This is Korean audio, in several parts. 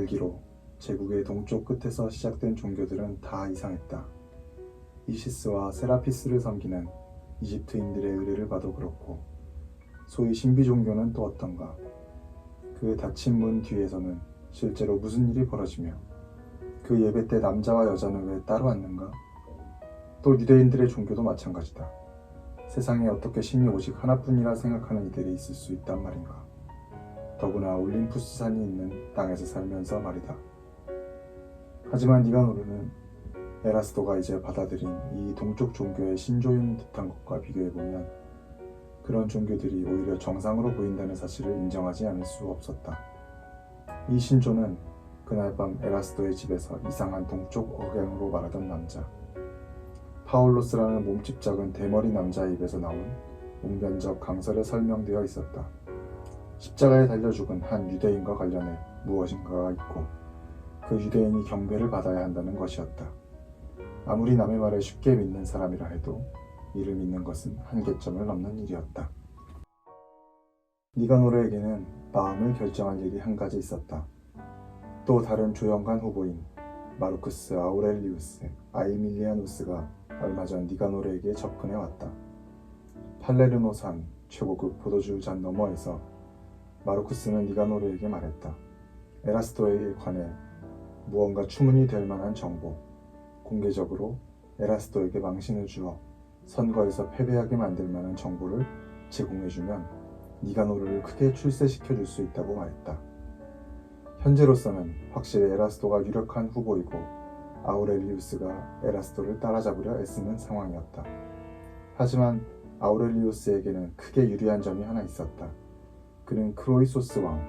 계기로 제국의 동쪽 끝에서 시작된 종교들은 다 이상했다. 이시스와 세라피스를 섬기는 이집트인들의 의뢰를 봐도 그렇고, 소위 신비 종교는 또 어떤가? 그 닫힌 문 뒤에서는 실제로 무슨 일이 벌어지며, 그 예배 때 남자와 여자는 왜 따로 앉는가? 또 유대인들의 종교도 마찬가지다. 세상에 어떻게 신이 오직 하나뿐이라 생각하는 이들이 있을 수 있단 말인가? 더구나 올림푸스 산이 있는 땅에서 살면서 말이다. 하지만 니가노르는 에라스도가 이제 받아들인 이 동쪽 종교의 신조인 듯한 것과 비교해보면 그런 종교들이 오히려 정상으로 보인다는 사실을 인정하지 않을 수 없었다. 이 신조는 그날 밤 에라스도의 집에서 이상한 동쪽 억양으로 말하던 남자, 파울로스라는 몸집 작은 대머리 남자의 입에서 나온 웅변적 강설에 설명되어 있었다. 십자가에 달려 죽은 한 유대인과 관련해 무엇인가가 있고 그 유대인이 경배를 받아야 한다는 것이었다. 아무리 남의 말을 쉽게 믿는 사람이라 해도 이를 믿는 것은 한계점을 넘는 일이었다. 니가노르에게는 마음을 결정할 일이 한 가지 있었다. 또 다른 조연관 후보인 마르쿠스 아우렐리우스 아이밀리아누스가 얼마 전 니가노르에게 접근해 왔다. 팔레르노산 최고급 포도주 잔 너머에서 마르쿠스는 니가노르에게 말했다. 에라스도에 관해 무언가 추문이 될 만한 정보, 공개적으로 에라스도에게 망신을 주어 선거에서 패배하게 만들 만한 정보를 제공해주면 니가노르를 크게 출세시켜 줄 수 있다고 말했다. 현재로서는 확실히 에라스도가 유력한 후보이고 아우렐리우스가 에라스도를 따라잡으려 애쓰는 상황이었다. 하지만 아우렐리우스에게는 크게 유리한 점이 하나 있었다. 그는 크로이소스 왕,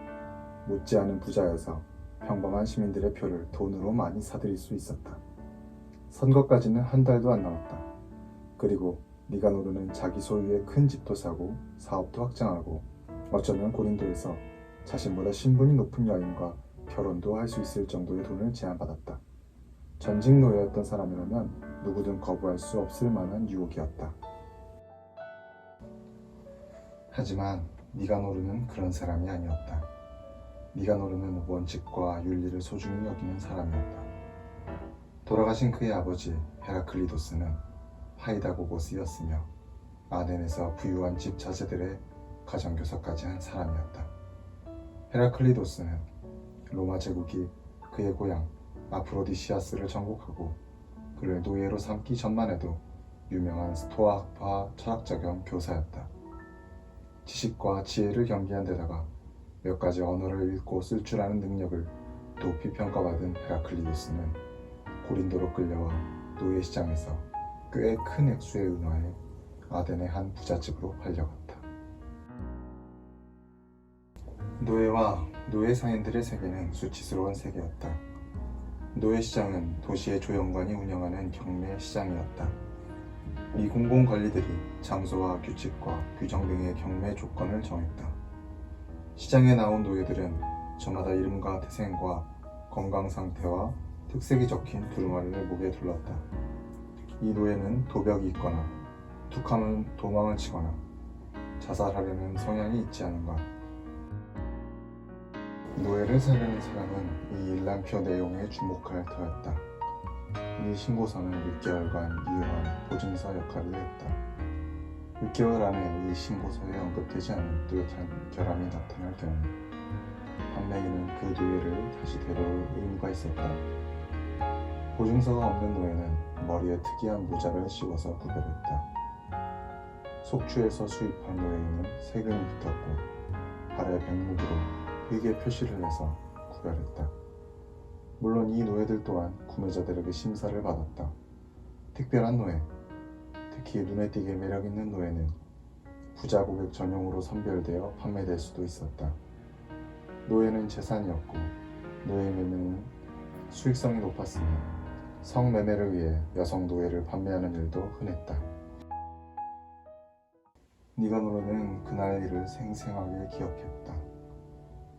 못지않은 부자여서 평범한 시민들의 표를 돈으로 많이 사들일 수 있었다. 선거까지는 한 달도 안 남았다. 그리고 니가노르는 자기 소유의 큰 집도 사고 사업도 확장하고 어쩌면 고린도에서 자신보다 신분이 높은 여인과 결혼도 할 수 있을 정도의 돈을 제안받았다. 전직 노예였던 사람이라면 누구든 거부할 수 없을 만한 유혹이었다. 하지만 니가노르는 그런 사람이 아니었다. 니가노르는 원칙과 윤리를 소중히 여기는 사람이었다. 돌아가신 그의 아버지 헤라클리도스는 파이다고고스였으며 아덴에서 부유한 집 자제들의 가정교사까지 한 사람이었다. 헤라클리도스는 로마 제국이 그의 고향 아프로디시아스를 정복하고 그를 노예로 삼기 전만 해도 유명한 스토아파 철학자 겸 교사였다. 지식과 지혜를 겸비한 데다가 몇 가지 언어를 읽고 쓸 줄 아는 능력을 높이 평가받은 헤라클리도스는 고린도로 끌려와 노예시장에서 꽤 큰 액수의 은화에 아덴의 한 부잣집으로 팔려갔다. 노예와 노예 상인들의 세계는 수치스러운 세계였다. 노예시장은 도시의 조연관이 운영하는 경매 시장이었다. 이 공공관리들이 장소와 규칙과 규정 등의 경매 조건을 정했다. 시장에 나온 노예들은 저마다 이름과 태생과 건강 상태와 특색이 적힌 두루마리를 목에 둘렀다. 이 노예는 도벽이 있거나 툭하면 도망을 치거나 자살하려는 성향이 있지 않은가. 노예를 사려는 사람은 이 일람표 내용에 주목할 터였다. 이 신고서는 6개월간 유효한 보증서 역할을 했다. 6개월 안에 이 신고서에 언급되지 않은 뚜렷한 결함이 나타날 경우 판매인은 그 노예를 다시 데려올 의무가 있었다. 보증서가 없는 노예는 머리에 특이한 모자를 씌워서 구별했다. 속주에서 수입한 노예에는 세금이 붙었고 발에 백목으로 흙에 표시를 해서 구별했다. 물론 이 노예들 또한 구매자들에게 심사를 받았다. 특별한 노예, 특히 눈에 띄게 매력있는 노예는 부자 고객 전용으로 선별되어 판매될 수도 있었다. 노예는 재산이었고 노예 매매는 수익성이 높았으며 성매매를 위해 여성 노예를 판매하는 일도 흔했다. 니가노르는 그날 일을 생생하게 기억했다.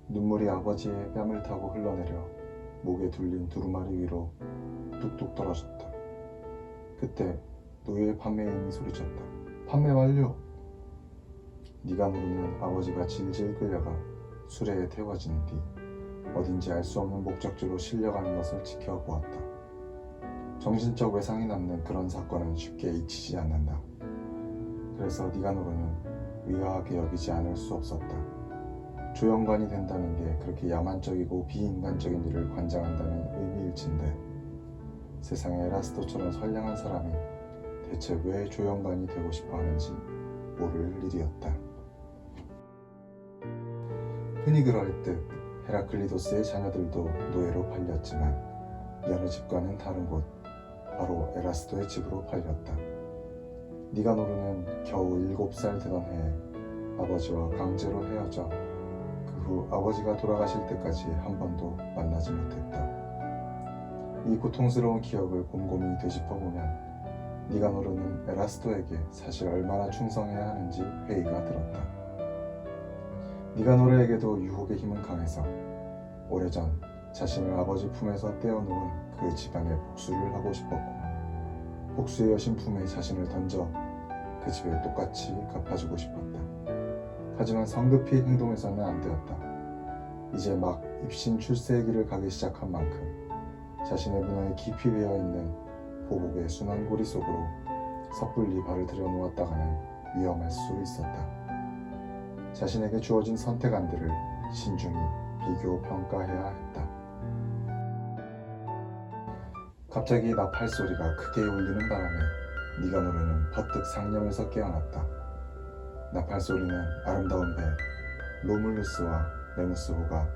눈물이 아버지의 뺨을 타고 흘러내려 목에 둘린 두루마리 위로 뚝뚝 떨어졌다. 그때 노예 판매인이 소리쳤다. 판매 완료! 니가노르는 아버지가 질질 끌려가 수레에 태워진 뒤 어딘지 알 수 없는 목적지로 실려가는 것을 지켜보았다. 정신적 외상이 남는 그런 사건은 쉽게 잊히지 않는다. 그래서 니가노르는 의아하게 여기지 않을 수 없었다. 조연관이 된다는 게 그렇게 야만적이고 비인간적인 일을 관장한다는 의미일진데 세상에 에라스토처럼 선량한 사람이 대체 왜 조연관이 되고 싶어 하는지 모를 일이었다. 흔히 그러했듯 헤라클리도스의 자녀들도 노예로 팔렸지만 여느 집과는 다른 곳, 바로 에라스토의 집으로 팔렸다. 니가노르는 겨우 7살 되던 해에 아버지와 강제로 헤어져 그 후 아버지가 돌아가실 때까지 한 번도 만나지 못했다. 이 고통스러운 기억을 곰곰이 되짚어보면 니가노르는 에라스토에게 사실 얼마나 충성해야 하는지 회의가 들었다. 니가노르에게도 유혹의 힘은 강해서 오래전 자신을 아버지 품에서 떼어놓은 그 집안의 복수를 하고 싶었고 복수의 여신 품에 자신을 던져 그 집에 똑같이 갚아주고 싶었다. 하지만 성급히 행동해서는 안 되었다. 이제 막 입신 출세의 길을 가기 시작한 만큼 자신의 문화에 깊이 배어있는 보복의 순환고리 속으로 섣불리 발을 들여놓았다가는 위험할 수 있었다. 자신에게 주어진 선택안들을 신중히 비교 평가해야 했다. 갑자기 나팔 소리가 크게 울리는 바람에 니가노르는 퍼뜩 상념에서 깨어났다. 나팔 소리는 아름다운 배 로물루스와 레무스호가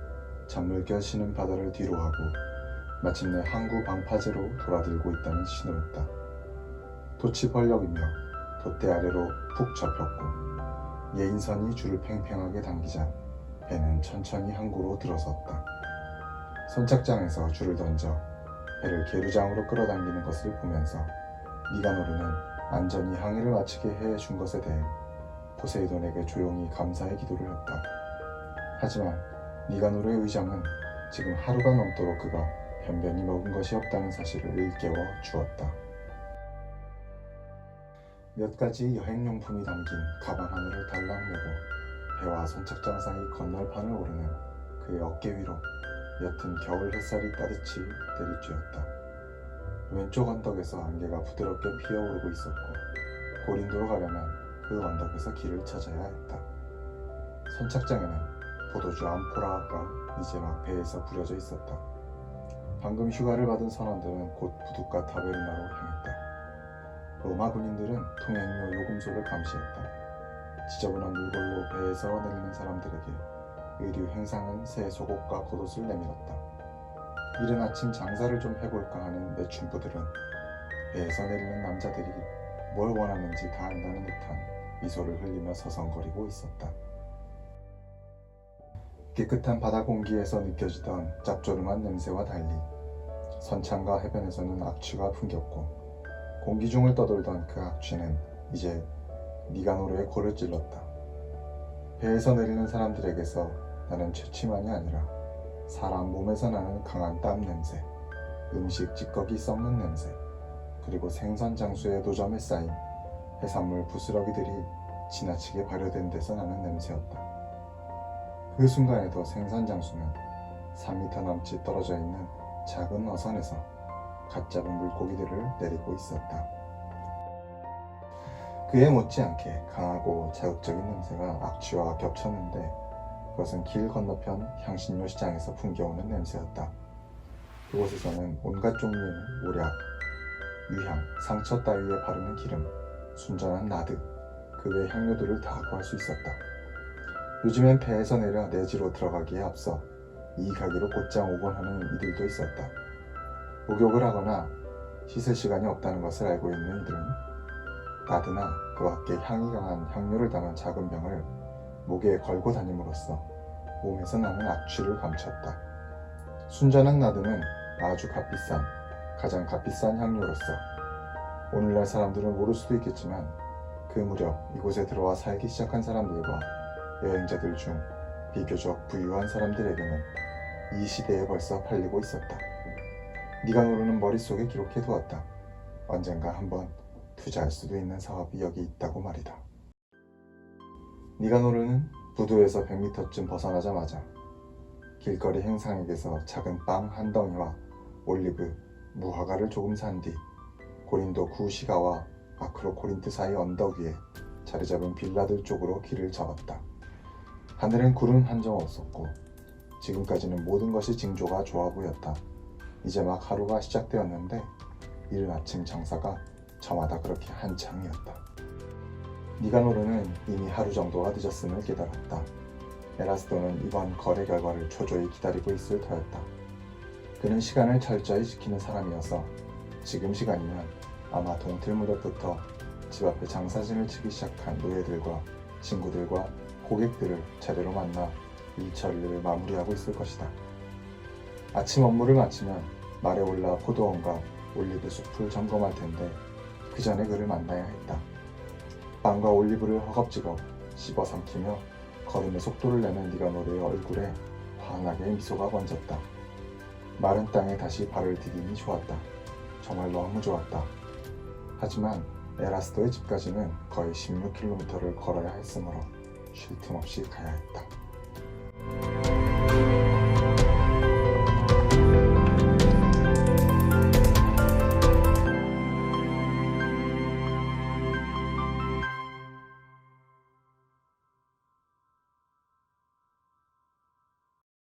잔물결 쉬는 바다를 뒤로하고 마침내 항구 방파제로 돌아들고 있다는 신호였다. 돛이 벌럭이며 돛대 아래로 푹 접혔고 예인선이 줄을 팽팽하게 당기자 배는 천천히 항구로 들어섰다. 선착장에서 줄을 던져 배를 계류장으로 끌어당기는 것을 보면서 니가노르는 안전히 항해를 마치게 해준 것에 대해 포세이돈에게 조용히 감사의 기도를 했다. 하지만 니가노르의 의장은 지금 하루가 넘도록 그가 변변히 먹은 것이 없다는 사실을 일깨워 주었다. 몇 가지 여행용품이 담긴 가방 하나를 달랑 메고 배와 선착장 사이 건널판을 오르는 그의 어깨 위로 옅은 겨울 햇살이 따뜻이 내리쬐었다. 왼쪽 언덕에서 안개가 부드럽게 피어오르고 있었고 고린도로 가려면 그 언덕에서 길을 찾아야 했다. 선착장에는 포도주 암포라가 이제 막 배에서 부려져 있었다. 방금 휴가를 받은 선원들은 곧 부둣가 타베르나로 향했다. 로마 군인들은 통행료 요금소를 감시했다. 지저분한 물걸로 배에서 내리는 사람들에게 의류 행상은 새 속옷과 겉옷을 내밀었다. 이른 아침 장사를 좀 해볼까 하는 내춘부들은 배에서 내리는 남자들이 뭘 원하는지 다 안다는 듯한 미소를 흘리며 서성거리고 있었다. 깨끗한 바다 공기에서 느껴지던 짭조름한 냄새와 달리 선창과 해변에서는 악취가 풍겼고 공기 중을 떠돌던 그 악취는 이제 니가노르의 코를 찔렀다. 배에서 내리는 사람들에게서 나는 취침만이 아니라 사람 몸에서 나는 강한 땀 냄새, 음식 찌꺼기 썩는 냄새, 그리고 생선 장수의 노점에 쌓인 해산물 부스러기들이 지나치게 발효된 데서 나는 냄새였다. 그 순간에도 생선 장수는 3m 남짓 떨어져 있는 작은 어선에서 갓 잡은 물고기들을 내리고 있었다. 그에 못지않게 강하고 자극적인 냄새가 악취와 겹쳤는데 그것은 길 건너편 향신료 시장에서 풍겨오는 냄새였다. 그곳에서는 온갖 종류의 모략, 유향, 상처 따위에 바르는 기름, 순전한 나드, 그 외 향료들을 다 구할 수 있었다. 요즘엔 배에서 내려 내지로 들어가기에 앞서 이 가게로 곧장 오곤 하는 이들도 있었다. 목욕을 하거나 씻을 시간이 없다는 것을 알고 있는 이들은 나드나 그 밖에 향이 강한 향료를 담은 작은 병을 목에 걸고 다님으로써 몸에서 나는 악취를 감췄다. 순전한 나드는 아주 가장 값비싼 향료로서 오늘날 사람들은 모를 수도 있겠지만 그 무렵 이곳에 들어와 살기 시작한 사람들과 여행자들 중 비교적 부유한 사람들에게는 이 시대에 벌써 팔리고 있었다. 니가노르는 머릿속에 기록해두었다. 언젠가 한번 투자할 수도 있는 사업이 여기 있다고 말이다. 니가노르는 부두에서 100m쯤 벗어나자마자 길거리 행상에게서 작은 빵 한 덩이와 올리브, 무화과를 조금 산 뒤 고린도 구시가와 아크로코린트 사이 언덕 위에 자리 잡은 빌라들 쪽으로 길을 잡았다. 하늘엔 구름 한 점 없었고 지금까지는 모든 것이 징조가 좋아 보였다. 이제 막 하루가 시작되었는데 이른 아침 장사가 저마다 그렇게 한창이었다. 니가노르는 이미 하루 정도가 늦었음을 깨달았다. 에라스도는 이번 거래 결과를 초조히 기다리고 있을 터였다. 그는 시간을 철저히 지키는 사람이어서 지금 시간이면 아마 동틀 무렵부터 집 앞에 장사진을 치기 시작한 노예들과 친구들과 고객들을 차례로 만나 일 처리를 마무리하고 있을 것이다. 아침 업무를 마치면 말에 올라 포도원과 올리브 숲을 점검할 텐데 그 전에 그를 만나야 했다. 빵과 올리브를 허겁지겁 씹어 삼키며 걸음의 속도를 내는 니가노르의 얼굴에 환하게 미소가 번졌다. 마른 땅에 다시 발을 디디니 좋았다. 정말 너무 좋았다. 하지만 에라스도의 집까지는 거의 16km를 걸어야 했으므로 쉴 틈 없이 가야 했다.